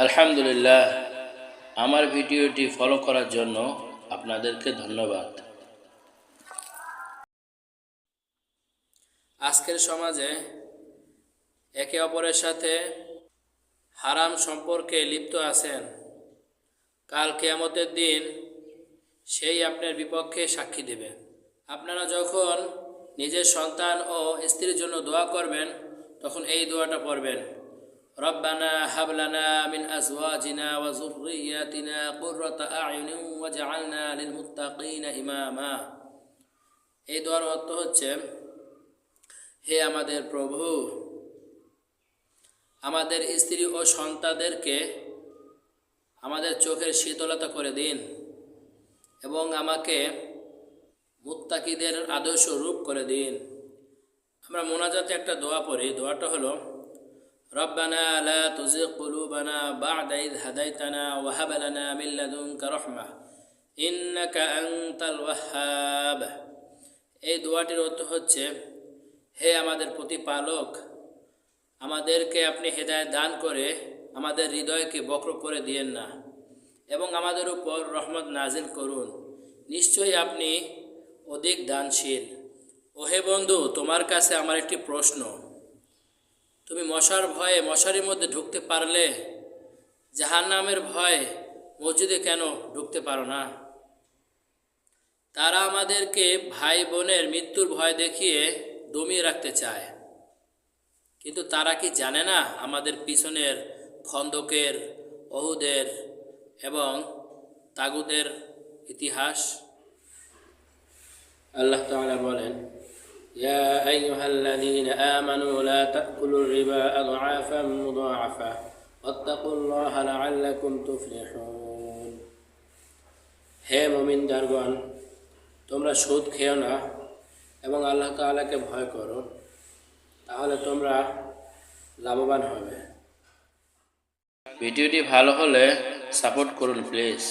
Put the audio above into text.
আলহামদুলিল্লাহ, আমার ভিডিওটি ফলো করার জন্য আপনাদেরকে ধন্যবাদ। আজকের সমাজে একে অপরের সাথে হারাম সম্পর্কে লিপ্ত আছেন। কাল কিয়ামতের দিন সেই আপনার বিপক্ষে সাক্ষী দেবে। আপনারা যখন নিজের সন্তান ও স্ত্রীর জন্য দোয়া করবেন, তখন এই দোয়াটা পড়বেন, রব্বানা হাবলানা মিন আজওয়াজিনা ওয়া যুররিয়াতিনা কুররাতা আ'য়ুনিন ওয়াজআলনা লিল মুত্তাকিনা ইমামা। এই দোয়ার অর্থ হচ্ছে, হে আমাদের প্রভু, আমাদের স্ত্রী ও সন্তানদেরকে আমাদের চোখের শীতলতা করে দিন এবং আমাকে মুত্তাকিদের আদর্শ রূপ করে দিন। আমরা মোনাজাতে একটা দোয়া পড়ি। দোয়াটা হলো, রব্বানা লা তুজিগ কুলুবানা বা'দা ইয হাদাইতানা ওয়া হাব লানা মিন লাদুনকা রাহমাহ ইন্নাকা আনতাল ওয়াহ্হাব। এই দোয়াটির অর্থ হচ্ছে, হে আমাদের প্রতিপালক, আমাদেরকে আপনি হেদায়েত দান করে আমাদের হৃদয়কে বক্র করে দিয়েন না এবং আমাদের উপর রহমত নাজিল করুন। নিশ্চয়ই আপনি অধিক দানশীল। ওহে বন্ধু, তোমার কাছে আমার একটি প্রশ্ন। তুমি মশার ভয়ে মশারির মধ্যে ঢুকতে পারলে, জাহান্নামের ভয়ে মসজিদে কেন ঢুকতে পারো না? তারা আমাদেরকে ভাই বোনের মৃত্যুর ভয় দেখিয়ে দমিয়ে রাখতে চায়, কিন্তু তারা কি জানে না আমাদের পিছনের খন্দকের, ওহুদের এবং তাগুদের ইতিহাস? আল্লাহ তাআলা বলেন, ইয়া আইয়ুহাল্লাযীনা আমানু লা তাকুলুর রিবা আদআফাম মুদাআফা ওয়াত্তাকুল্লাহা লাআল্লাকুম তুফলিহুন। হে মুমিনগণ, তোমরা সুদ খেও না এবং আল্লাহ তাআলাকে ভয় করো, তাহলে তোমরা লাভবান হবে। ভিডিওটি ভালো হলে সাপোর্ট করুন প্লিজ।